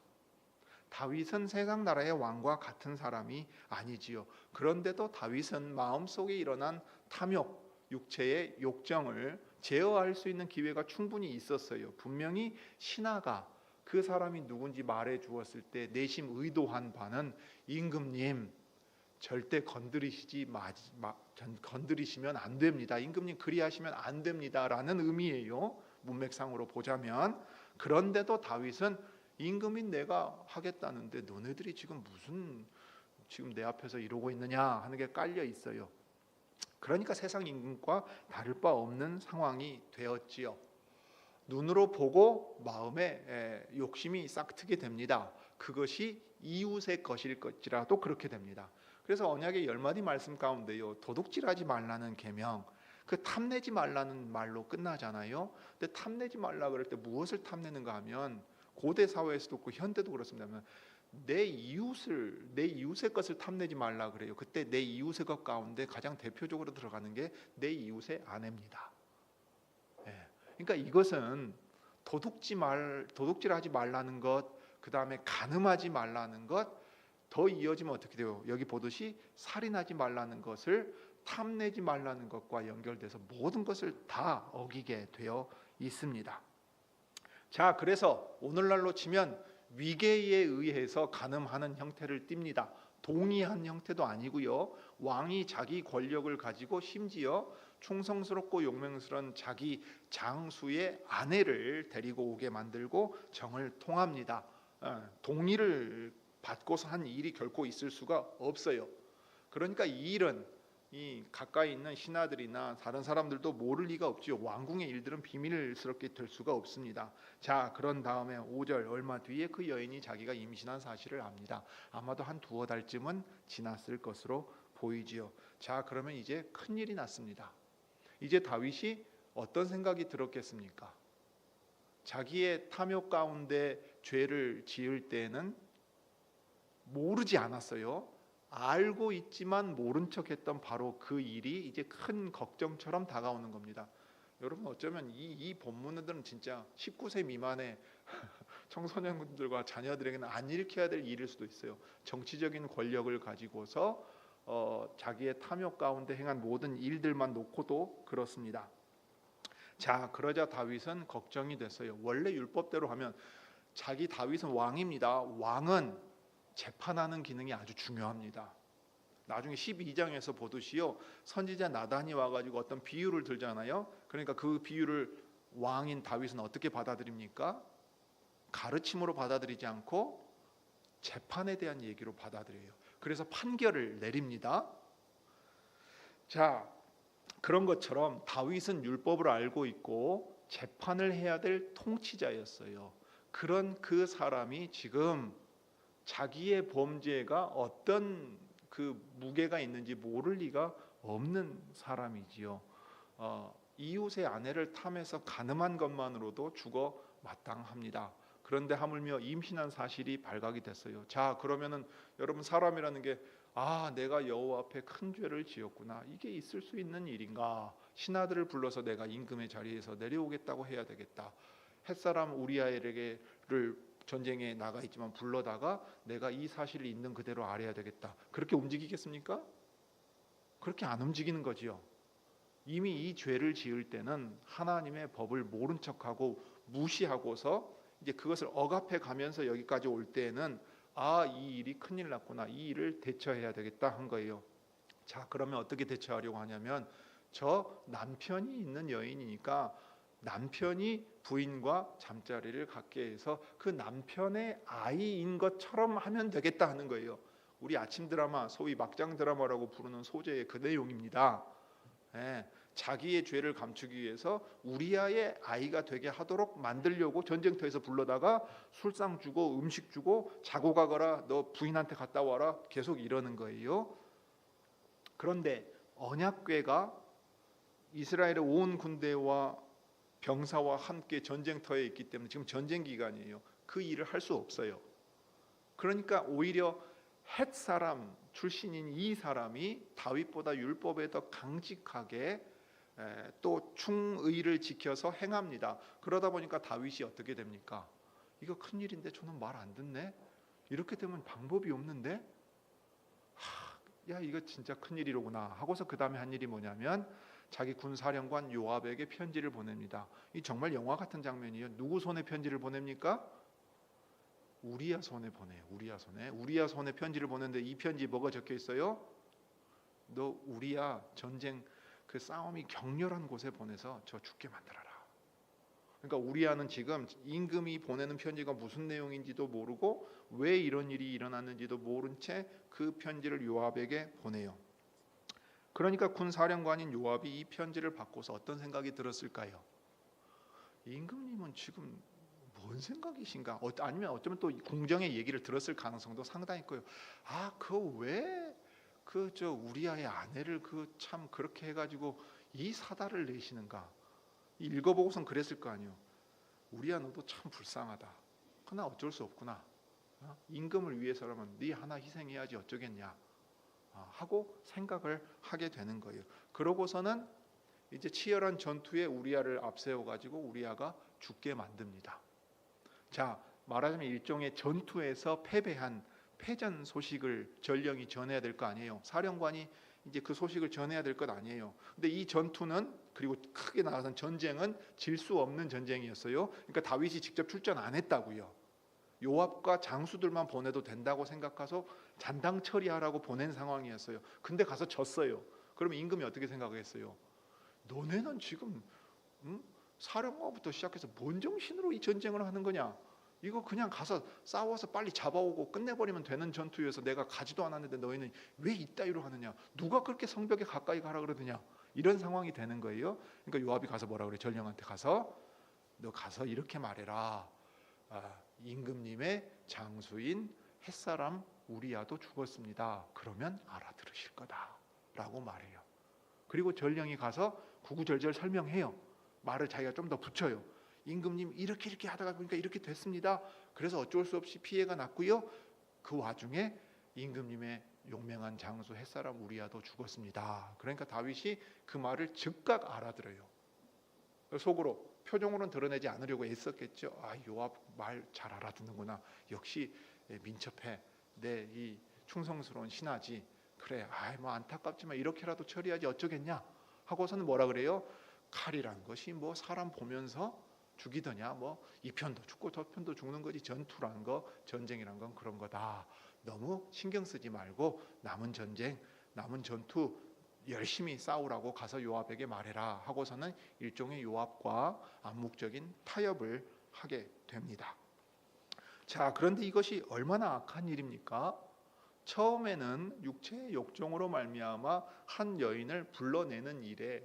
다윗은 세상 나라의 왕과 같은 사람이 아니지요. 그런데도 다윗은 마음속에 일어난 탐욕, 육체의 욕정을 제어할 수 있는 기회가 충분히 있었어요. 분명히 신하가 그 사람이 누군지 말해 주었을 때 내심 의도한 바는 임금님 절대 건드리시면 안 됩니다. 임금님 그리하시면 안 됩니다라는 의미예요. 문맥상으로 보자면. 그런데도 다윗은 임금인 내가 하겠다는데 너네들이 지금 내 앞에서 이러고 있느냐 하는 게 깔려 있어요. 그러니까 세상 임금과 다를 바 없는 상황이 되었지요. 눈으로 보고 마음에 욕심이 싹트게 됩니다. 그것이 이웃의 것일 것이라도 그렇게 됩니다. 그래서 언약의 10마디 말씀 가운데요, 도둑질하지 말라는 계명, 그 탐내지 말라는 말로 끝나잖아요. 근데 탐내지 말라 그럴 때 무엇을 탐내는가 하면 고대 사회에서도 그렇고 현대도 그렇습니다만 내 이웃의 것을 탐내지 말라 그래요. 그때 내 이웃의 것 가운데 가장 대표적으로 들어가는 게 내 이웃의 아내입니다. 그러니까 이것은 도둑질하지 말라는 것, 그 다음에 간음하지 말라는 것, 더 이어지면 어떻게 돼요? 여기 보듯이 살인하지 말라는 것을 탐내지 말라는 것과 연결돼서 모든 것을 다 어기게 되어 있습니다. 자, 그래서 오늘날로 치면 위계에 의해서 간음하는 형태를 띱니다. 동의한 형태도 아니고요. 왕이 자기 권력을 가지고 심지어 충성스럽고 용맹스러운 자기 장수의 아내를 데리고 오게 만들고 정을 통합니다. 동의를 받고서 한 일이 결코 있을 수가 없어요. 그러니까 이 일은 이 가까이 있는 신하들이나 다른 사람들도 모를 리가 없지요. 왕궁의 일들은 비밀스럽게 될 수가 없습니다. 자, 그런 다음에 5절 얼마 뒤에 그 여인이 자기가 임신한 사실을 압니다. 아마도 한 두어 달쯤은 지났을 것으로 보이지요. 자, 그러면 이제 큰일이 났습니다. 이제 다윗이 어떤 생각이 들었겠습니까? 자기의 탐욕 가운데 죄를 지을 때는 모르지 않았어요. 알고 있지만 모른 척했던 바로 그 일이 이제 큰 걱정처럼 다가오는 겁니다. 여러분 어쩌면 이 본문들은 진짜 19세 미만의 청소년들과 자녀들에게는 안 일으켜야 될 일일 수도 있어요. 정치적인 권력을 가지고서 자기의 탐욕 가운데 행한 모든 일들만 놓고도 그렇습니다. 자, 그러자 다윗은 걱정이 됐어요. 원래 율법대로 하면 자기 다윗은 왕입니다. 왕은 재판하는 기능이 아주 중요합니다. 나중에 12장에서 보듯이요, 선지자 나단이 와가지고 어떤 비유를 들잖아요. 그러니까 그 비유를 왕인 다윗은 어떻게 받아들입니까? 가르침으로 받아들이지 않고 재판에 대한 얘기로 받아들여요. 그래서 판결을 내립니다. 자, 그런 것처럼 다윗은 율법을 알고 있고 재판을 해야 될 통치자였어요. 그런 그 사람이 지금 자기의 범죄가 어떤 그 무게가 있는지 모를 리가 없는 사람이지요. 이웃의 아내를 탐해서 간음한 것만으로도 죽어 마땅합니다. 그런데 하물며 임신한 사실이 발각이 됐어요. 자, 그러면은 여러분, 사람이라는 게 내가 여호와 앞에 큰 죄를 지었구나, 이게 있을 수 있는 일인가? 신하들을 불러서 내가 임금의 자리에서 내려오겠다고 해야 되겠다. 햇사람 우리아에게를 전쟁에 나가 있지만 불러다가 내가 이 사실을 있는 그대로 알아야 되겠다. 그렇게 움직이겠습니까? 그렇게 안 움직이는 거지요. 이미 이 죄를 지을 때는 하나님의 법을 모른 척하고 무시하고서 이제 그것을 억압해 가면서 여기까지 올 때에는 이 일이 큰일 났구나, 이 일을 대처해야 되겠다 한 거예요. 자, 그러면 어떻게 대처하려고 하냐면, 저 남편이 있는 여인이니까 남편이 부인과 잠자리를 갖게 해서 그 남편의 아이인 것처럼 하면 되겠다 하는 거예요. 우리 아침 드라마, 소위 막장 드라마라고 부르는 소재의 그 내용입니다. 자기의 죄를 감추기 위해서 우리아의 아이가 되게 하도록 만들려고 전쟁터에서 불러다가 술상 주고 음식 주고 자고 가거라, 너 부인한테 갔다 와라, 계속 이러는 거예요. 그런데 언약궤가 이스라엘의 온 군대와 병사와 함께 전쟁터에 있기 때문에 지금 전쟁 기간이에요. 그 일을 할 수 없어요. 그러니까 오히려 헷 사람 출신인 이 사람이 다윗보다 율법에 더 강직하게 또 충의를 지켜서 행합니다. 그러다 보니까 다윗이 어떻게 됩니까? 이거 큰일인데 저는 말 안 듣네? 이렇게 되면 방법이 없는데? 야, 이거 진짜 큰일이로구나 하고서 그 다음에 한 일이 뭐냐면, 자기 군사령관 요압에게 편지를 보냅니다. 이 정말 영화 같은 장면이에요. 누구 손에 편지를 보냅니까? 우리야 손에 보내요. 우리야 손에 편지를 보내는데 이 편지 뭐가 적혀 있어요? 너 우리야 전쟁 그 싸움이 격렬한 곳에 보내서 저 죽게 만들어라. 그러니까 우리야는 지금 임금이 보내는 편지가 무슨 내용인지도 모르고 왜 이런 일이 일어났는지도 모른 채 그 편지를 요압에게 보내요. 그러니까 군사령관인 요압이 이 편지를 받고서 어떤 생각이 들었을까요? 임금님은 지금 뭔 생각이신가? 아니면 어쩌면 또 궁정의 얘기를 들었을 가능성도 상당히 커요. 그 왜 저 우리아의 아내를 그 참 그렇게 해가지고 이 사달을 내시는가? 읽어보고선 그랬을 거 아니에요. 우리아, 너도 참 불쌍하다. 그러나 어쩔 수 없구나. 임금을 위해서라면 네 하나 희생해야지 어쩌겠냐 하고 생각을 하게 되는 거예요. 그러고서는 이제 치열한 전투에 우리아를 앞세워가지고 우리아가 죽게 만듭니다. 자, 말하자면 일종의 전투에서 패배한 패전 소식을 전령이 전해야 될 거 아니에요. 사령관이 이제 그 소식을 전해야 될 것 아니에요. 근데 이 전투는, 그리고 크게 나가선 전쟁은 질 수 없는 전쟁이었어요. 그러니까 다윗이 직접 출전 안 했다고요. 요압과 장수들만 보내도 된다고 생각해서 잔당 처리하라고 보낸 상황이었어요. 근데 가서 졌어요. 그러면 임금이 어떻게 생각했어요? 너네는 지금 사령관부터 시작해서 뭔 정신으로 이 전쟁을 하는 거냐? 이거 그냥 가서 싸워서 빨리 잡아오고 끝내버리면 되는 전투여서 내가 가지도 않았는데 너희는 왜 이따위로 하느냐? 누가 그렇게 성벽에 가까이 가라 그러느냐? 이런 상황이 되는 거예요. 그러니까 요압이 가서 뭐라 그래? 전령한테 가서 너 가서 이렇게 말해라. 임금님의 장수인 햇사람 우리아도 죽었습니다. 그러면 알아들으실 거다라고 말해요. 그리고 전령이 가서 구구절절 설명해요. 말을 자기가 좀 더 붙여요. 임금님 이렇게 하다가 보니까 이렇게 됐습니다. 그래서 어쩔 수 없이 피해가 났고요. 그 와중에 임금님의 용맹한 장수 햇사람 우리아도 죽었습니다. 그러니까 다윗이 그 말을 즉각 알아들어요. 속으로, 표정으로는 드러내지 않으려고 애썼겠죠. 요압 말 잘 알아듣는구나. 역시 민첩해. 내 이 충성스러운 신하지. 그래, 뭐 안타깝지만 이렇게라도 처리하지 어쩌겠냐 하고서는 뭐라 그래요? 칼이라는 것이 뭐 사람 보면서 죽이더냐, 뭐 이 편도 죽고 저 편도 죽는 거지, 전투라는 거, 전쟁이란 건 그런 거다. 너무 신경 쓰지 말고 남은 전쟁, 남은 전투 열심히 싸우라고 가서 요압에게 말해라 하고서는 일종의 요압과 암묵적인 타협을 하게 됩니다. 자, 그런데 이것이 얼마나 악한 일입니까? 처음에는 육체의 욕정으로 말미암아 한 여인을 불러내는 일에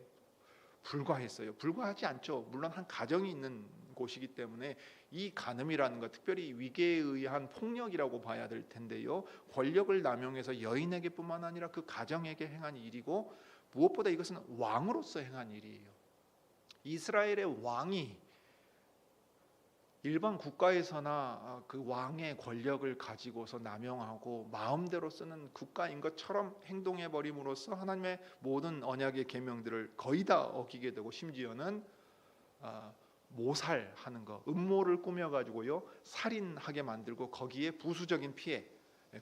불과했어요. 불과하지 않죠. 물론 한 가정이 있는 곳이기 때문에 이 간음이라는 것, 특별히 위계에 의한 폭력이라고 봐야 될 텐데요. 권력을 남용해서 여인에게뿐만 아니라 그 가정에게 행한 일이고, 무엇보다 이것은 왕으로서 행한 일이에요. 이스라엘의 왕이 일반 국가에서나 그 왕의 권력을 가지고서 남용하고 마음대로 쓰는 국가인 것처럼 행동해 버림으로써 하나님의 모든 언약의 계명들을 거의 다 어기게 되고, 심지어는 모살하는 거, 음모를 꾸며 가지고요 살인하게 만들고 거기에 부수적인 피해,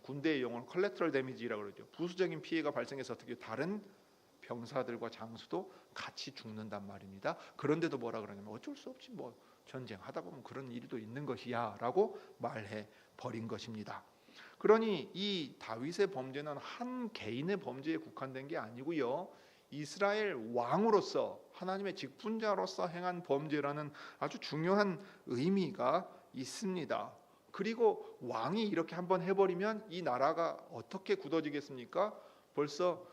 군대의 용어는 컬렉터럴 데미지라고 그러죠. 부수적인 피해가 발생해서 어떻게 다른 병사들과 장수도 같이 죽는단 말입니다. 그런데도 뭐라 그러냐면 어쩔 수 없지, 뭐 전쟁하다 보면 그런 일도 있는 것이야 라고 말해 버린 것입니다. 그러니 이 다윗의 범죄는 한 개인의 범죄에 국한된 게 아니고요, 이스라엘 왕으로서 하나님의 직분자로서 행한 범죄라는 아주 중요한 의미가 있습니다. 그리고 왕이 이렇게 한번 해버리면 이 나라가 어떻게 굳어지겠습니까? 벌써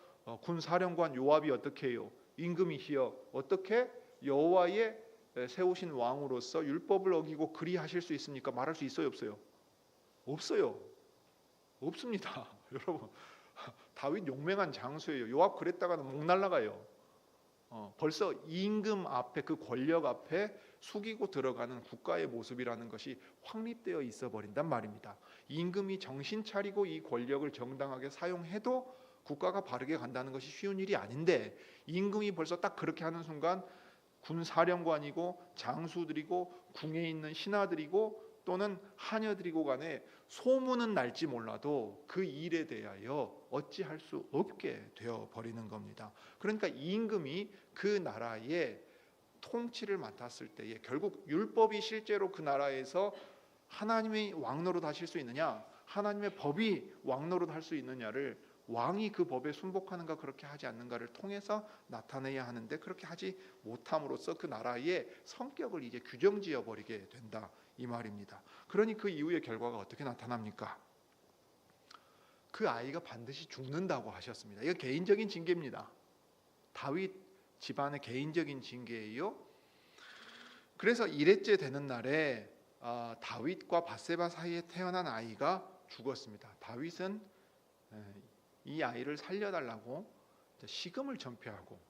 군사령관 요압이 어떻게 해요? 임금이시여 어떻게 여호와의 세우신 왕으로서 율법을 어기고 그리하실 수 있습니까? 말할 수 있어요, 없어요? 없어요. 없습니다. 여러분, 다윗 용맹한 장수예요. 요압 그랬다가는 목 날라가요. 벌써 임금 앞에, 그 권력 앞에 숙이고 들어가는 국가의 모습이라는 것이 확립되어 있어 버린단 말입니다. 임금이 정신 차리고 이 권력을 정당하게 사용해도 국가가 바르게 간다는 것이 쉬운 일이 아닌데, 임금이 벌써 딱 그렇게 하는 순간 군사령관이고 장수들이고 궁에 있는 신하들이고 또는 하녀들이고 간에 소문은 날지 몰라도 그 일에 대하여 어찌할 수 없게 되어 버리는 겁니다. 그러니까 임금이 그 나라의 통치를 맡았을 때에 결국 율법이 실제로 그 나라에서 하나님의 왕노릇 하실 수 있느냐, 하나님의 법이 왕노릇 할 수 있느냐를 왕이 그 법에 순복하는가 그렇게 하지 않는가를 통해서 나타내야 하는데, 그렇게 하지 못함으로써 그 나라의 성격을 이제 규정지어 버리게 된다 이 말입니다. 그러니 그 이후의 결과가 어떻게 나타납니까? 그 아이가 반드시 죽는다고 하셨습니다. 이거 개인적인 징계입니다. 다윗 집안의 개인적인 징계예요. 그래서 1회째 되는 날에 다윗과 밧세바 사이에 태어난 아이가 죽었습니다. 다윗은 이 아이를 살려달라고 시금을 전폐하고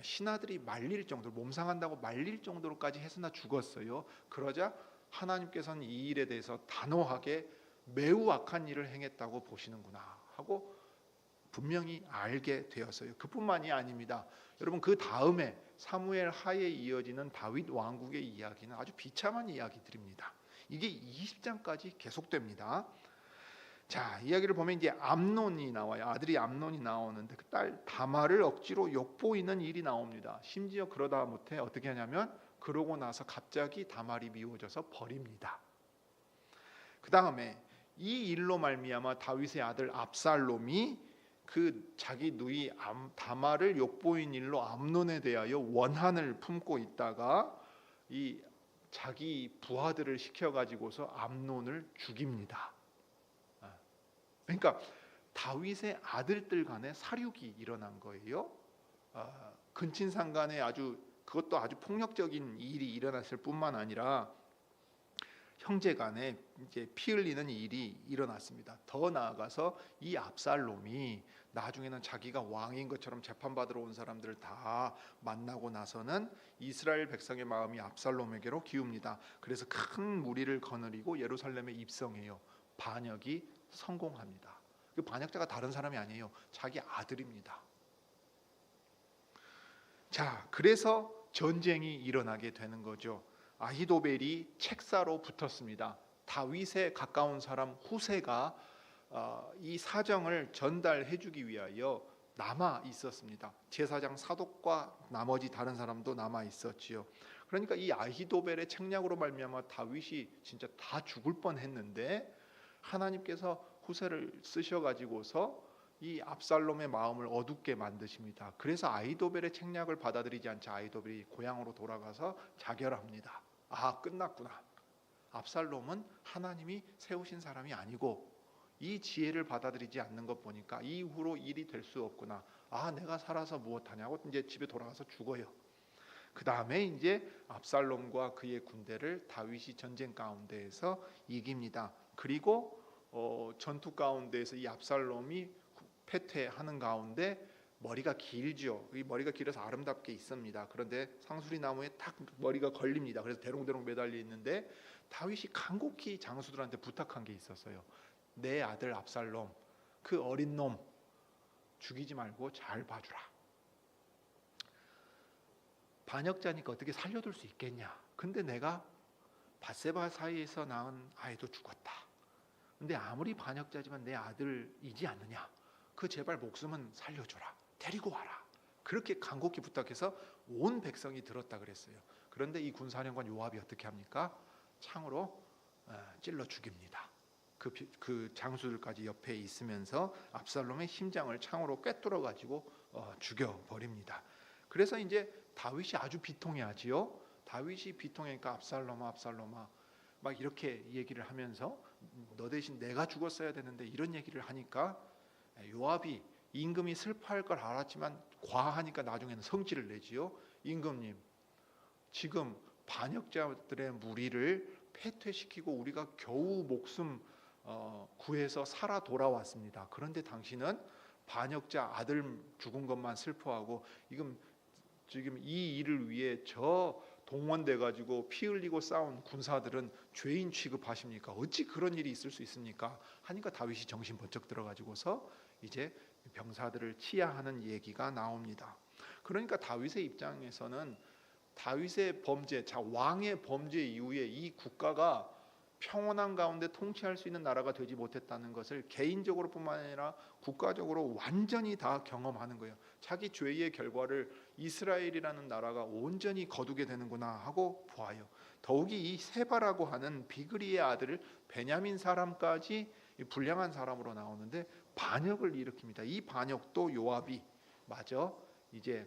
신하들이 말릴 정도로, 몸 상한다고 말릴 정도로까지 해서나 죽었어요. 그러자 하나님께서는 이 일에 대해서 단호하게 매우 악한 일을 행했다고 보시는구나 하고 분명히 알게 되었어요. 그뿐만이 아닙니다. 여러분, 그 다음에 사무엘 하에 이어지는 다윗 왕국의 이야기는 아주 비참한 이야기들입니다. 이게 20장까지 계속됩니다. 자, 이야기를 보면 이제 암논이 나와요. 아들이 암논이 나오는데 그 딸 다말을 억지로 욕보이는 일이 나옵니다. 심지어 그러다 못해 어떻게 하냐면 그러고 나서 갑자기 다말이 미워져서 버립니다. 그 다음에 이 일로 말미암아 다윗의 아들 압살롬이 그 자기 누이 다말을 욕보인 일로 암논에 대하여 원한을 품고 있다가 이 자기 부하들을 시켜가지고서 암논을 죽입니다. 그러니까 다윗의 아들들 간에 사륙이 일어난 거예요. 근친상 간에 그것도 아주 폭력적인 일이 일어났을 뿐만 아니라 형제 간에 이제 피 흘리는 일이 일어났습니다. 더 나아가서 이 압살롬이 나중에는 자기가 왕인 것처럼 재판받으러 온 사람들을 다 만나고 나서는 이스라엘 백성의 마음이 압살롬에게로 기웁니다. 그래서 큰 무리를 거느리고 예루살렘에 입성해요. 반역이 성공합니다. 그 반역자가 다른 사람이 아니에요. 자기 아들입니다. 자, 그래서 전쟁이 일어나게 되는 거죠. 아히도벨이 책사로 붙었습니다. 다윗에 가까운 사람 후세가 이 사정을 전달해 주기 위하여 남아 있었습니다. 제사장 사독과 나머지 다른 사람도 남아 있었지요. 그러니까 이 아히도벨의 책략으로 말미암아 다윗이 진짜 다 죽을 뻔했는데 하나님께서 후세를 쓰셔가지고서 이 압살롬의 마음을 어둡게 만드십니다. 그래서 아히도벨의 책략을 받아들이지 않자 아히도벨이 고향으로 돌아가서 자결합니다. 아, 끝났구나. 압살롬은 하나님이 세우신 사람이 아니고 이 지혜를 받아들이지 않는 것 보니까 이후로 일이 될 수 없구나. 아, 내가 살아서 무엇하냐고 이제 집에 돌아가서 죽어요. 그 다음에 이제 압살롬과 그의 군대를 다윗이 전쟁 가운데에서 이깁니다. 그리고 전투 가운데에서 이 압살롬이 패퇴하는 가운데 머리가 길죠. 이 머리가 길어서 아름답게 있습니다. 그런데 상수리 나무에 딱 머리가 걸립니다. 그래서 대롱대롱 매달려 있는데 다윗이 간곡히 장수들한테 부탁한 게 있었어요. 내 아들 압살롬, 그 어린 놈 죽이지 말고 잘 봐주라. 반역자니까 어떻게 살려둘 수 있겠냐. 근데 내가 밧세바 사이에서 낳은 아이도 죽었다. 근데 아무리 반역자지만 내 아들이지 않느냐. 그 제발 목숨은 살려줘라. 데리고 와라. 그렇게 간곡히 부탁해서 온 백성이 들었다 그랬어요. 그런데 이 군사령관 요압이 어떻게 합니까? 창으로 찔러 죽입니다. 그 장수들까지 옆에 있으면서 압살롬의 심장을 창으로 꿰뚫어 가지고 죽여버립니다. 그래서 이제 다윗이 아주 비통해하지요. 다윗이 비통하니까 압살롬아 막 이렇게 얘기를 하면서 너 대신 내가 죽었어야 되는데 이런 얘기를 하니까 요압이 임금이 슬퍼할 걸 알았지만 과하니까 나중에는 성질을 내지요. 임금님, 지금 반역자들의 무리를 패퇴시키고 우리가 겨우 목숨 구해서 살아 돌아왔습니다. 그런데 당신은 반역자 아들 죽은 것만 슬퍼하고 지금 이 일을 위해 저 동원돼 가지고 피 흘리고 싸운 군사들은 죄인 취급하십니까? 어찌 그런 일이 있을 수 있습니까? 하니까 다윗이 정신 번쩍 들어가지고서 이제 병사들을 치하하는 얘기가 나옵니다. 그러니까 다윗의 입장에서는 다윗의 범죄, 왕의 범죄 이후에 이 국가가 평온한 가운데 통치할 수 있는 나라가 되지 못했다는 것을 개인적으로뿐만 아니라 국가적으로 완전히 다 경험하는 거예요. 자기 죄의 결과를 이스라엘이라는 나라가 온전히 거두게 되는구나 하고 보아요. 더욱이 이 세바라고 하는 비그리의 아들 베냐민 사람까지 불량한 사람으로 나오는데 반역을 일으킵니다. 이 반역도 요압이 마저 이제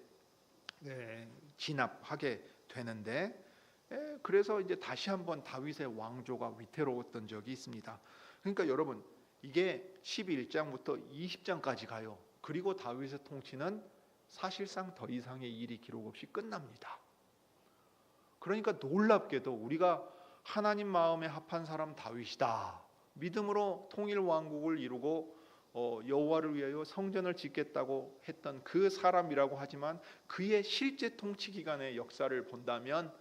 진압하게 되는데 그래서 이제 다시 한번 다윗의 왕조가 위태로웠던 적이 있습니다. 그러니까 여러분 이게 11장부터 20장까지 가요. 그리고 다윗의 통치는 사실상 더 이상의 일이 기록 없이 끝납니다. 그러니까 놀랍게도 우리가 하나님 마음에 합한 사람 다윗이다. 믿음으로 통일 왕국을 이루고 여호와를 위하여 성전을 짓겠다고 했던 그 사람이라고 하지만 그의 실제 통치 기간의 역사를 본다면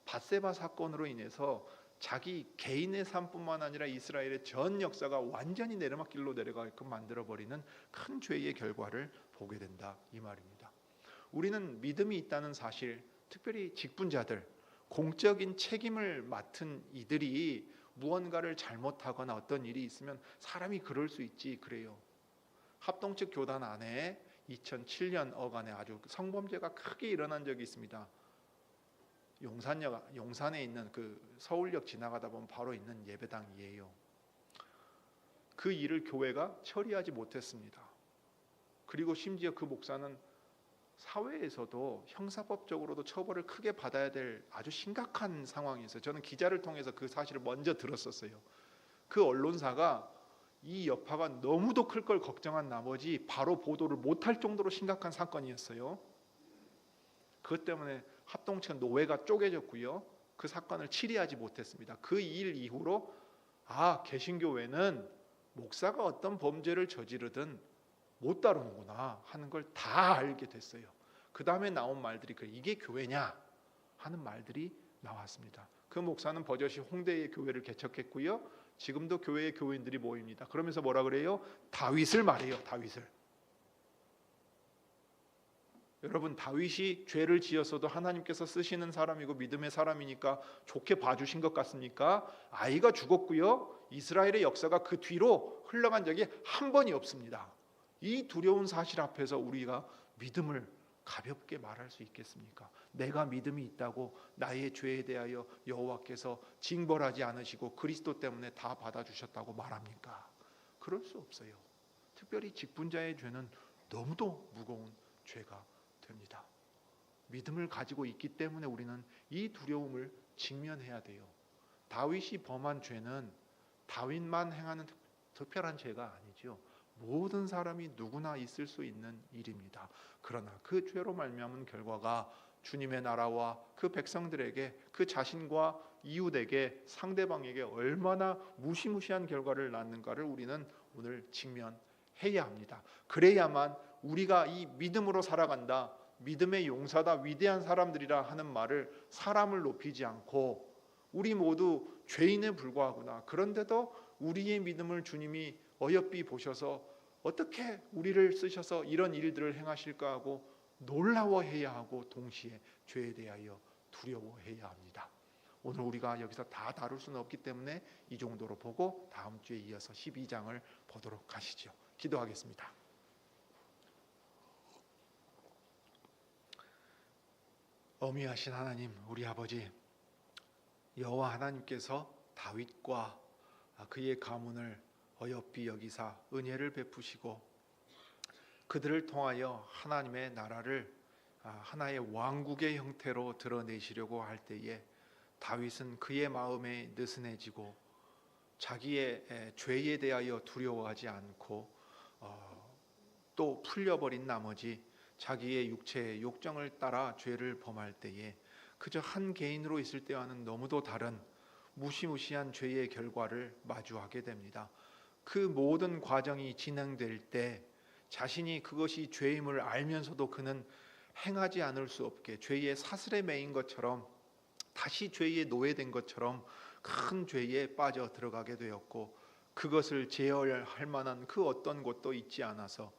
밧세바 사건으로 인해서 자기 개인의 삶뿐만 아니라 이스라엘의 전 역사가 완전히 내리막길로 내려가게끔 만들어버리는 큰 죄의 결과를 보게 된다 이 말입니다. 우리는 믿음이 있다는 사실, 특별히 직분자들, 공적인 책임을 맡은 이들이 무언가를 잘못하거나 어떤 일이 있으면 사람이 그럴 수 있지 그래요. 합동측 교단 안에 2007년 어간에 아주 성범죄가 크게 일어난 적이 있습니다. 용산에 있는 그 서울역 지나가다 보면 바로 있는 예배당이에요. 그 일을 교회가 처리하지 못했습니다. 그리고 심지어 그 목사는 사회에서도 형사법적으로도 처벌을 크게 받아야 될 아주 심각한 상황이었어요. 저는 기자를 통해서 그 사실을 먼저 들었었어요. 그 언론사가 이 여파가 너무도 클 걸 걱정한 나머지 바로 보도를 못할 정도로 심각한 사건이었어요. 그것 때문에 합동측 노회가 쪼개졌고요. 그 사건을 치리하지 못했습니다. 그 일 이후로 개신교회는 목사가 어떤 범죄를 저지르든 못 다루는구나 하는 걸 다 알게 됐어요. 그 다음에 나온 말들이 이게 교회냐 하는 말들이 나왔습니다. 그 목사는 버젓이 홍대에 교회를 개척했고요. 지금도 교회에 교인들이 모입니다. 그러면서 뭐라 그래요? 다윗을 말해요. 다윗을. 여러분 다윗이 죄를 지었어도 하나님께서 쓰시는 사람이고 믿음의 사람이니까 좋게 봐주신 것 같습니까? 아이가 죽었고요. 이스라엘의 역사가 그 뒤로 흘러간 적이 한 번이 없습니다. 이 두려운 사실 앞에서 우리가 믿음을 가볍게 말할 수 있겠습니까? 내가 믿음이 있다고 나의 죄에 대하여 여호와께서 징벌하지 않으시고 그리스도 때문에 다 받아주셨다고 말합니까? 그럴 수 없어요. 특별히 직분자의 죄는 너무도 무거운 죄가 됩니다. 믿음을 가지고 있기 때문에 우리는 이 두려움을 직면해야 돼요. 다윗이 범한 죄는 다윗만 행하는 특별한 죄가 아니죠. 모든 사람이 누구나 있을 수 있는 일입니다. 그러나 그 죄로 말미암은 결과가 주님의 나라와 그 백성들에게, 그 자신과 이웃에게, 상대방에게 얼마나 무시무시한 결과를 낳는가를 우리는 오늘 직면해야 합니다. 그래야만 우리가 이 믿음으로 살아간다, 믿음의 용사다, 위대한 사람들이라 하는 말을 사람을 높이지 않고 우리 모두 죄인에 불과하구나, 그런데도 우리의 믿음을 주님이 어여삐 보셔서 어떻게 우리를 쓰셔서 이런 일들을 행하실까 하고 놀라워해야 하고 동시에 죄에 대하여 두려워해야 합니다. 오늘 우리가 여기서 다 다룰 수는 없기 때문에 이 정도로 보고 다음 주에 이어서 12장을 보도록 하시죠. 기도하겠습니다. 어미하신 하나님, 우리 아버지, 여호와 하나님께서 다윗과 그의 가문을 어여삐 여기사 은혜를 베푸시고 그들을 통하여 하나님의 나라를 하나의 왕국의 형태로 드러내시려고 할 때에 다윗은 그의 마음에 느슨해지고 자기의 죄에 대하여 두려워하지 않고 또 풀려버린 나머지 자기의 육체의 욕정을 따라 죄를 범할 때에 그저 한 개인으로 있을 때와는 너무도 다른 무시무시한 죄의 결과를 마주하게 됩니다. 그 모든 과정이 진행될 때 자신이 그것이 죄임을 알면서도 그는 행하지 않을 수 없게 죄의 사슬에 매인 것처럼, 다시 죄에 노예된 것처럼 큰 죄에 빠져 들어가게 되었고, 그것을 제어할 만한 그 어떤 곳도 있지 않아서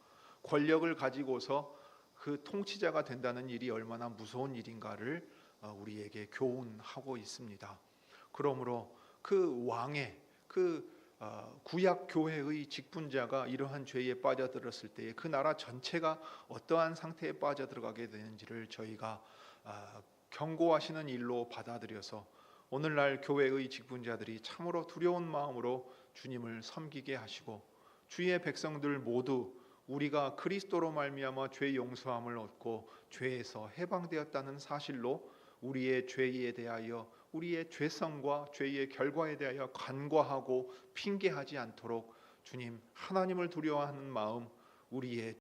권력을 가지고서 그 통치자가 된다는 일이 얼마나 무서운 일인가를 우리에게 교훈하고 있습니다. 그러므로 그 왕의, 그 구약 교회의 직분자가 이러한 죄에 빠져들었을 때에 그 나라 전체가 어떠한 상태에 빠져들어가게 되는지를 저희가 경고하시는 일로 받아들여서 오늘날 교회의 직분자들이 참으로 두려운 마음으로 주님을 섬기게 하시고, 주의 백성들 모두 우리가 그리스도로 말미암아 죄 용서함을 얻고 죄에서 해방되었다는 사실로 우리의 죄에 대하여, 우리의 죄성과 죄의 결과에 대하여 간과하고 핑계하지 않도록 주님, 하나님을 두려워하는 마음, 우리의